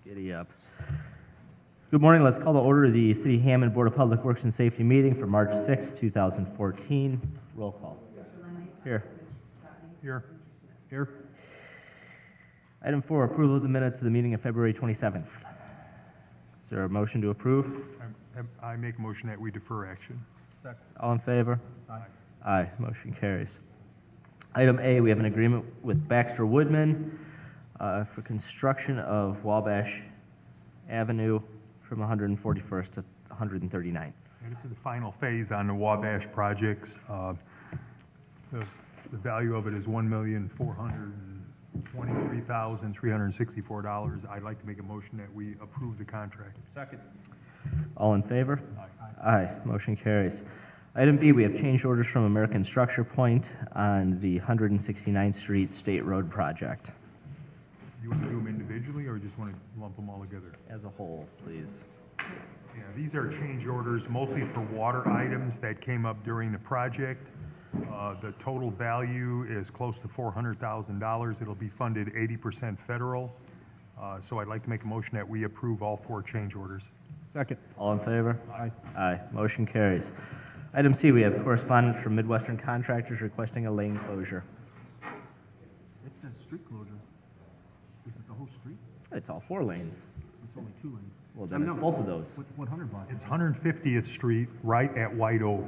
Giddy up. Good morning. Let's call to order the City Hammond Board of Public Works and Safety meeting for March 6, 2014. Roll call. Here. Here. Here. Item 4, approval of the minutes of the meeting of February 27th. Is there a motion to approve? I make a motion that we defer action. Second. All in favor? Aye. Aye. Motion carries. Item A, we have an agreement with Baxter Woodman for construction of Wabash Avenue from 141st to 139th. And this is the final phase on the Wabash projects. The value of it is $1,423,364. I'd like to make a motion that we approve the contract. Second. All in favor? Aye. Aye. Motion carries. Item B, we have change orders from American Structure Point on the 169th Street State Road project. You want to do them individually or just want to lump them all together? As a whole, please. Yeah, these are change orders mostly for water items that came up during the project. The total value is close to $400,000. It'll be funded 80% federal. So I'd like to make a motion that we approve all 4 change orders. Second. All in favor? Aye. Aye. Motion carries. Item C, we have correspondence from Midwestern Contractors requesting a lane closure. It says street closure. Is it the whole street? It's all 4 lanes. It's only 2 lanes. Well, then it's both of those. What 100 block? It's 150th Street, right at White Oak.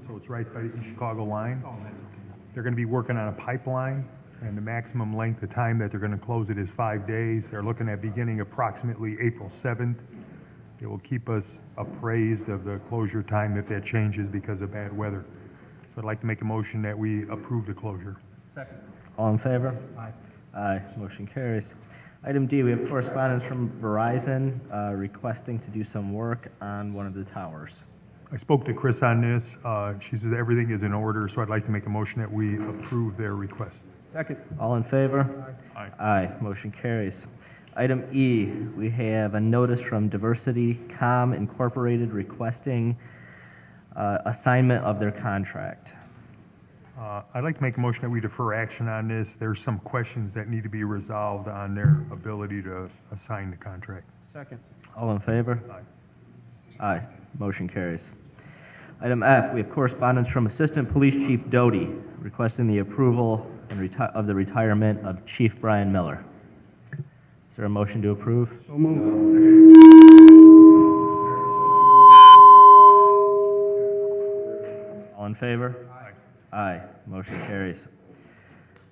So it's right by the East Chicago line. Oh, that's okay. They're going to be working on a pipeline, and the maximum length of time that they're going to close it is 5 days. They're looking at beginning approximately April 7th. It will keep us appraised of the closure time if that changes because of bad weather. So I'd like to make a motion that we approve the closure. Second. All in favor? Aye. Aye. Motion carries. Item D, we have correspondence from Verizon requesting to do some work on one of the towers. I spoke to Chris on this. She says everything is in order, so I'd like to make a motion that we approve their request. Second. All in favor? Aye. Aye. Motion carries. Item E, we have a notice from Diversity Com Incorporated requesting assignment of their contract. I'd like to make a motion that we defer action on this. There's some questions that need to be resolved on their ability to assign the contract. Second. All in favor? Aye. Aye. Motion carries. Item F, we have correspondence from Assistant Police Chief Doty requesting the approval of the retirement of Chief Brian Miller. Is there a motion to approve? So moved. All in favor? Aye. Aye. Motion carries.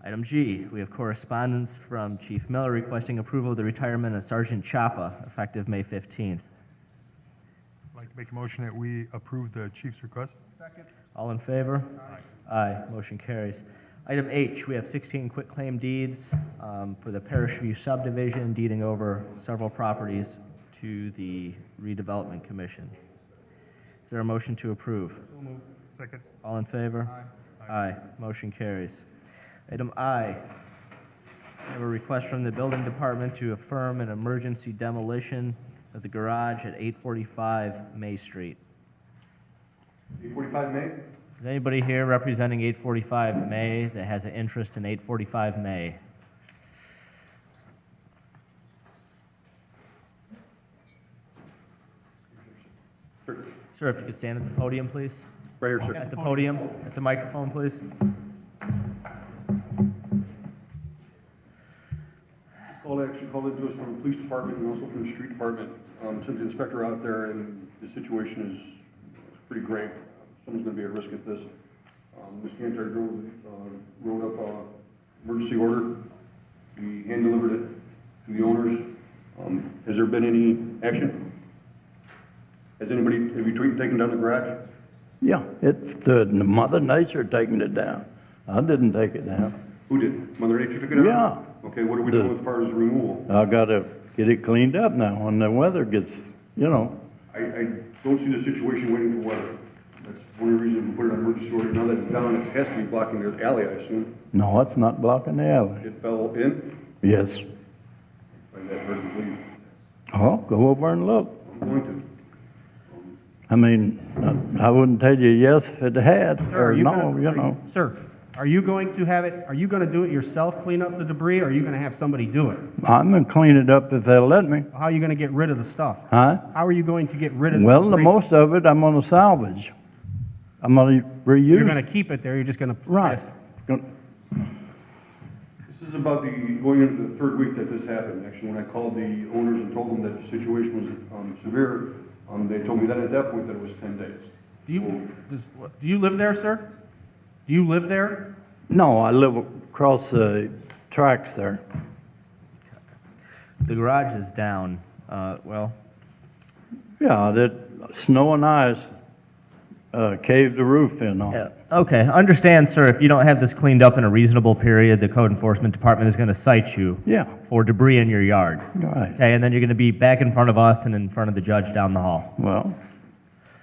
Item G, we have correspondence from Chief Miller requesting approval of the retirement of Sergeant Chapa effective May 15th. I'd like to make a motion that we approve the chief's request. Second. All in favor? Aye. Aye. Motion carries. Item H, we have 16 quitclaim deeds for the Parish View subdivision, deeding over several properties to the Redevelopment Commission. Is there a motion to approve? So moved. Second. All in favor? Aye. Aye. Motion carries. Item I, we have a request from the Building Department to affirm an emergency demolition of the garage at 845 May Street. 845 May? Is anybody here representing 845 May that has an interest in 845 May? Sure. Sir, if you could stand at the podium, please. Right here, sir. At the podium, at the microphone, please. Call actually called into us from the police department and also from the street department. Sent the inspector out there, and the situation is pretty grave. Someone's going to be at risk at this. Ms. Cantor wrote up an emergency order. We hand delivered it to the owners. Has there been any action? Have you taken down the garage? Yeah, it's the Mother Nature taking it down. I didn't take it down. Who did? Mother Nature took it out? Yeah. Okay, what are we doing as far as removal? I gotta get it cleaned up now when the weather gets, I don't see the situation waiting for weather. That's one of the reasons we put it on emergency order. Now that it's down, it has to be blocking the alley, I assume. No, it's not blocking the alley. It fell in? Yes. I that heard it leave. Oh, go over and look. I'm going to. I mean, I wouldn't tell you yes if it had, or no, Sir, Are you going to have it, are you gonna do it yourself, clean up the debris, or are you gonna have somebody do it? I'm gonna clean it up if they'll let me. How are you gonna get rid of the stuff? Huh? How are you going to get rid of the Well, the debris? most of it I'm gonna salvage. I'm gonna reuse. You're gonna keep it there, you're just gonna. Right. This is about going into the third week that this happened. Actually, when I called the owners and told them that the situation was severe, they told me that at that point that it was 10 days. Do you live there, sir? Do you live there? No, I live across the tracks there. The garage is down, well, Yeah, that snow and ice caved the roof in on yeah, it. okay, understand, sir, if you don't have this cleaned up in a reasonable period, the code enforcement department is gonna cite you Yeah, for debris in your yard. right. Okay, and then you're gonna be back in front of us and in front of the judge down the hall. Well,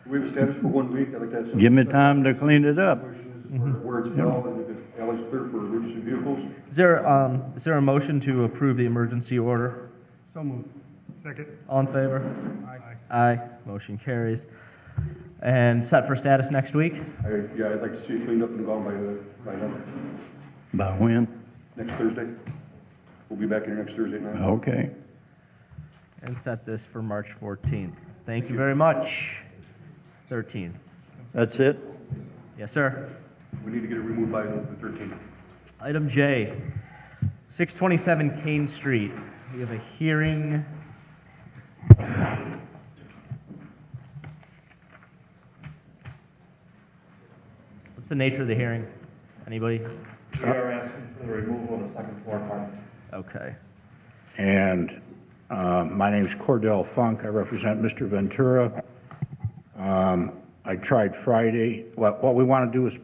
We have a status for 1 week. I'd like to have some. give me time to clean it up. Where it's fell and if it's alley's clear for emergency vehicles. Is there a motion to approve the emergency order? So moved. Second? All in favor? Aye. Aye, motion carries. And set for status next week? Yeah, I'd like to see it cleaned up and gone by then. By when? Next Thursday. We'll be back here next Thursday night. Okay. And set this for March 14th. Thank you very much. 13th. That's it? Yes, sir. We need to get it removed by the 13th. Item J, 627 Kane Street. We have a hearing. What's the nature of the hearing? Anybody? We are asking for the removal of the second floor apartment. Okay. And my name's Cordell Funk. I represent Mr. Ventura. I tried Friday. What we want to do is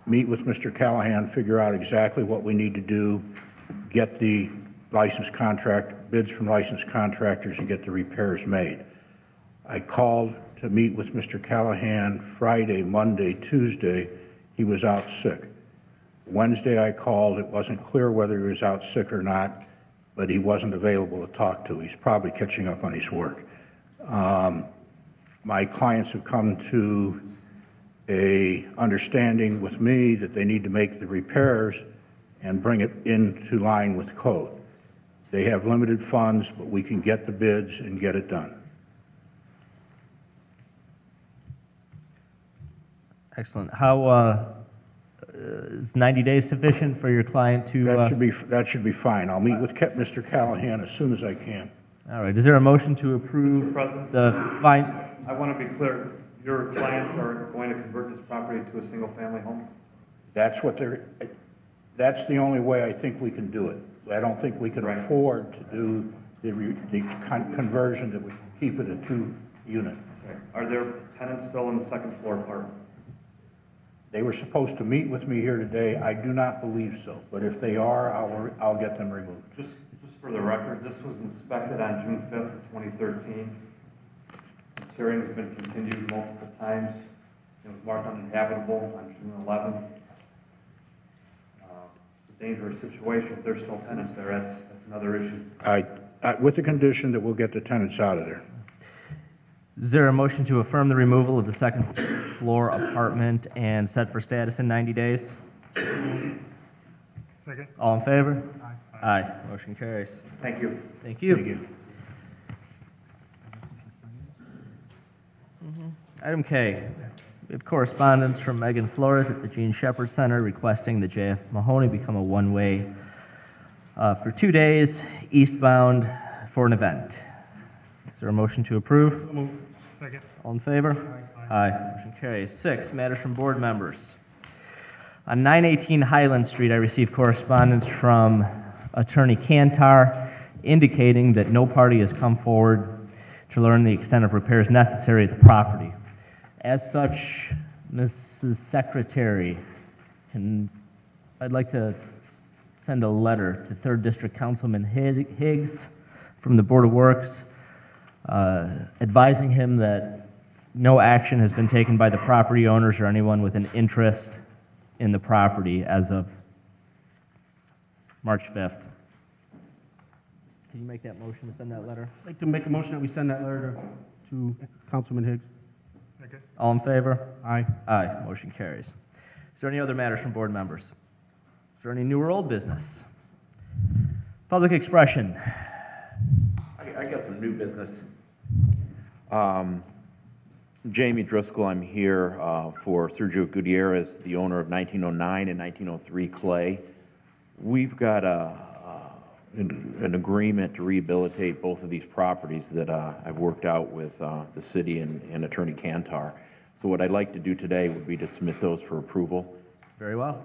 meet with Mr. Callahan, figure out exactly what we need to do, get the bids from licensed contractors and get the repairs made. I called to meet with Mr. Callahan Friday, Monday, Tuesday. He was out sick. Wednesday I called. It wasn't clear whether he was out sick or not, but he wasn't available to talk to. He's probably catching up on his work. My clients have come to a understanding with me that they need to make the repairs and bring it into line with code. They have limited funds, but we can get the bids and get it done. Excellent. How, is 90 days sufficient for your client to? That should be fine. I'll meet with Mr. Callahan as soon as I can. All right. Is there a motion to approve Mr. President? the fine? I want to be clear, your clients are going to convert this property to a single-family home? That's the only way I think we can do it. I don't think we can Right. afford to do the conversion that we keep it a 2-unit. Are there tenants still in the second floor apartment? They were supposed to meet with me here today. I do not believe so, but if they are, I'll get them removed. Just for the record, this was inspected on June 5th of 2013. This hearing has been continued multiple times. It was marked uninhabitable on June 11th. It's a dangerous situation. If there's still tenants there, that's another issue. With the condition that we'll get the tenants out of there. Is there a motion to affirm the removal of the second floor apartment and set for status in 90 days? Second? All in favor? Aye. Motion carries. Thank you. Thank you. Thank you. Item K, we have correspondence from Megan Flores at the Gene Shepherd Center requesting that JF Mahoney become a one-way for 2 days eastbound for an event. Is there a motion to approve? Second? All in favor? Aye. Motion carries. 6, matters from board members. On 918 Highland Street, I received correspondence from Attorney Kantar indicating that no party has come forward to learn the extent of repairs necessary at the property. As such, Mrs. Secretary, I'd like to send a letter to 3rd District Councilman Higgs from the Board of Works advising him that no action has been taken by the property owners or anyone with an interest in the property as of March 5th. Can you make that motion to send that letter? I'd like to make a motion that we send that letter to Councilman Higgs. Second? All in favor? Aye. Aye. Motion carries. Is there any other matters from board members? Is there any new or old business? Public expression. I got some new business. Jamie Driscoll, I'm here for Sergio Gutierrez, the owner of 1909 and 1903 Clay. We've got an agreement to rehabilitate both of these properties that I've worked out with the city and Attorney Cantar. So what I'd like to do today would be to submit those for approval. Very well.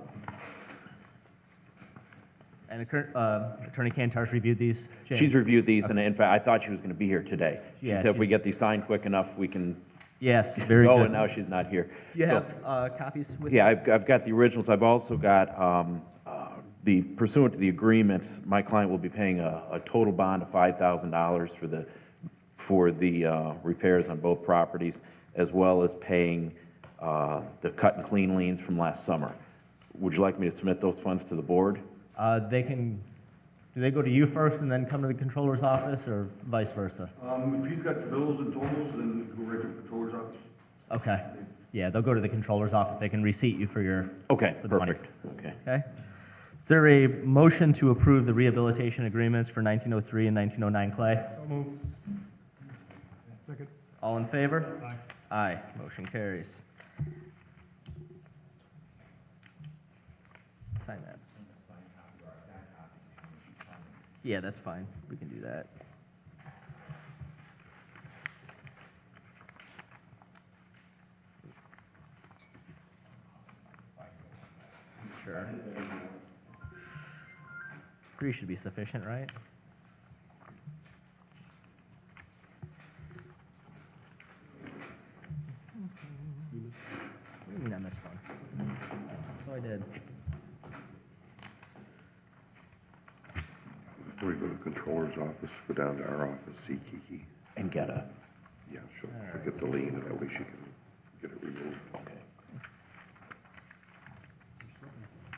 And Attorney Cantar's reviewed these? James? She's reviewed these, and in fact, I thought she was going to be here today. She Yeah, said if we she's- get these signed quick enough, we can Yes, very go, good. and now she's not here. You So- have copies with Yeah, you? I've got the originals. I've also got, the pursuant to the agreement, my client will be paying a total bond of $5,000 for the repairs on both properties, as well as paying the cut and clean liens from last summer. Would you like me to submit those funds to the board? Do they go to you first and then come to the controller's office, or vice versa? If he's got the bills and totals, then go right to the controller's office. Okay. Yeah, they'll go to the controller's office. They can receipt you for your, Okay, for the money. perfect. Okay. Okay? Is there a motion to approve the rehabilitation agreements for 1903 and 1909 Clay? So moved. Second. All in favor? Aye. Aye. Motion carries. Sign that. Yeah, that's fine. We can do that. Sure. 3 should be sufficient, right? What do you mean I missed one? So I did. Before we go to the controller's office, go down to our office, see Kiki. And get a, Yeah, she'll get the lien, and that way she can get it removed. okay.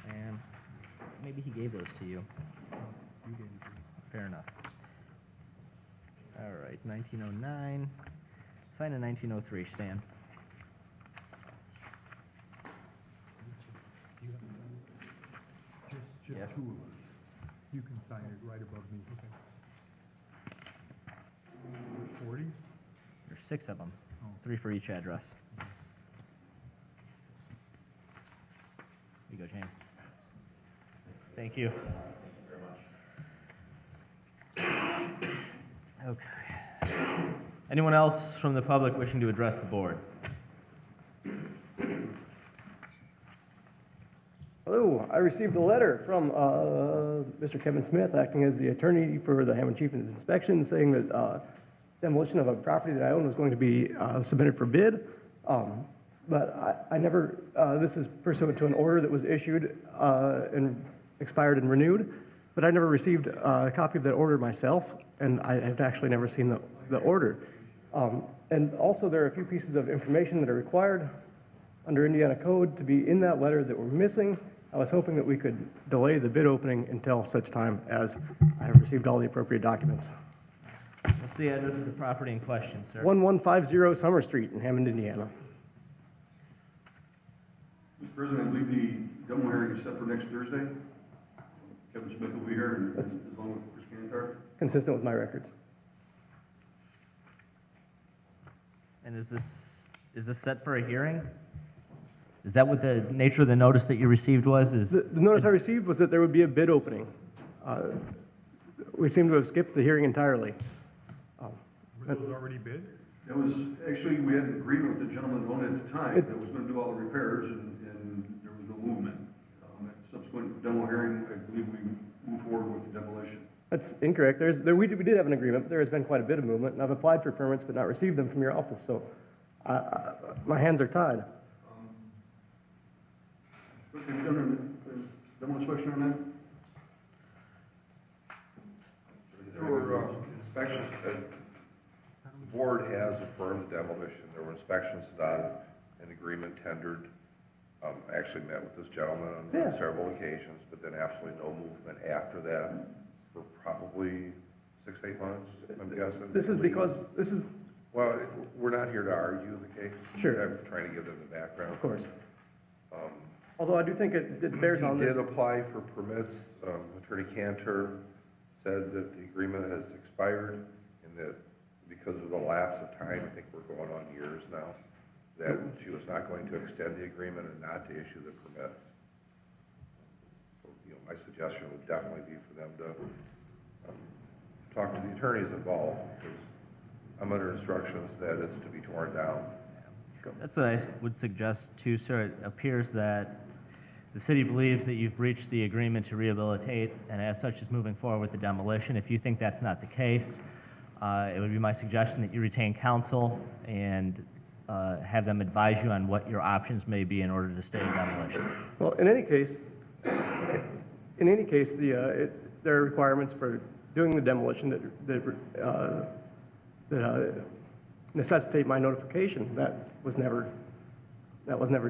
And maybe he gave those to you. Fair enough. All right, 1909. Sign in 1903, Stan. Just Yeah. two of us. You can sign it right above me. Okay. 40? There's 6 of them. Oh. 3 for each address. Here you go, James. Thank you. Okay. Anyone else from the public wishing to address the board? Hello, I received a letter from Mr. Kevin Smith, acting as the attorney for the Hammond Chief of Inspection, saying that demolition of a property that I own was going to be submitted for bid. But I never, this is pursuant to an order that was issued and expired and renewed, but I never received a copy of that order myself, and I have actually never seen the order. And also, there are a few pieces of information that are required under Indiana code to be in that letter that were missing. I was hoping that we could delay the bid opening until such time as I have received all the appropriate documents. What's the address of the property in question, sir? 1150 Summer Street in Hammond, Indiana. Mr. President, I believe the demo hearing is set for next Thursday. Kevin Smith will be here, and along with Chris Cantar. Consistent with my records. And is this set for a hearing? Is that what the nature of the notice that you received was? The notice I received was that there would be a bid opening. We seem to have skipped the hearing entirely. Were those already bid? That was, actually, we had an agreement with the gentleman who owned it at the time, that was gonna do all the repairs, and there was no movement. At subsequent demo hearing, I believe we moved forward with the demolition. That's incorrect. We did have an agreement. There has been quite a bit of movement, and I've applied for permits but not received them from your office, so my hands are tied. Have you done a demo inspection on that? For inspections, the board has affirmed demolition. There were inspections done, an agreement tendered. I actually met with this gentleman on several occasions, but then absolutely no movement after that for probably 6 to 8 months, I'm guessing. This is because, Well, we're not here to argue the case. Sure. I'm trying to give them the background. of course. Although I do think it bears on He this. did apply for permits. Attorney Cantor said that the agreement has expired and that because of the lapse of time, I think we're going on years now, that she was not going to extend the agreement and not to issue the permits. So, my suggestion would definitely be for them to talk to the attorneys involved, because I'm under instructions that it's to be torn down. That's what I would suggest too, sir. It appears that the city believes that you've breached the agreement to rehabilitate, and as such is moving forward with the demolition. If you think that's not the case, it would be my suggestion that you retain counsel and have them advise you on what your options may be in order to stay in demolition. Well, in any case, there are requirements for doing the demolition that necessitate my notification. That was never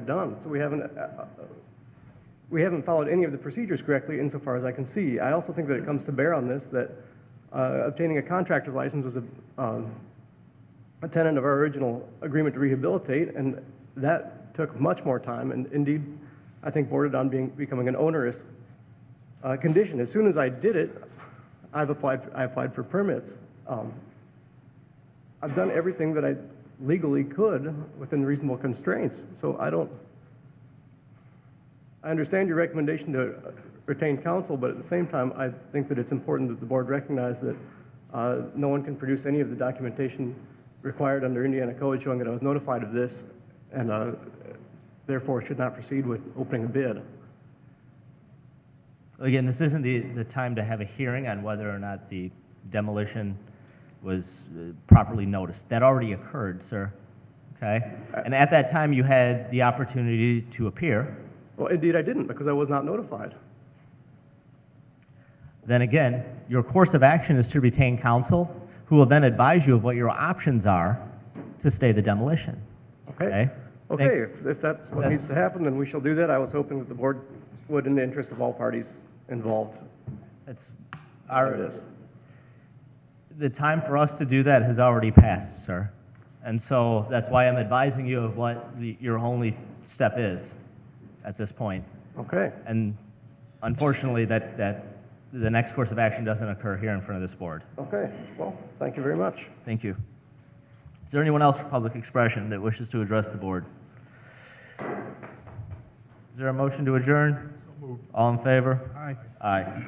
done. So we haven't followed any of the procedures correctly insofar as I can see. I also think that it comes to bear on this that obtaining a contractor's license was a tenet of our original agreement to rehabilitate, and that took much more time, and indeed, I think bordered on becoming an onerous condition. As soon as I did it, I applied for permits. I've done everything that I legally could within reasonable constraints, so I understand your recommendation to retain counsel, but at the same time, I think that it's important that the board recognize that no one can produce any of the documentation required under Indiana code showing that I was notified of this, and therefore should not proceed with opening a bid. Again, this isn't the time to have a hearing on whether or not the demolition was properly noticed. That already occurred, sir, okay? And at that time, you had the opportunity to appear. Well, indeed I didn't, because I was not notified. Then again, your course of action is to retain counsel, who will then advise you of what your options are to stay the demolition. Okay. If that's what needs to happen, then we shall do that. I was hoping that the board would, in the interest of all parties involved. It's There it is. The time for us to do that has already passed, sir. And so that's why I'm advising you of what your only step is at this point. Okay. And unfortunately, that the next course of action doesn't occur here in front of this board. Okay. Well, thank you very much. Thank you. Is there anyone else for public expression that wishes to address the board? Is there a motion to adjourn? All in favor? Aye. Aye.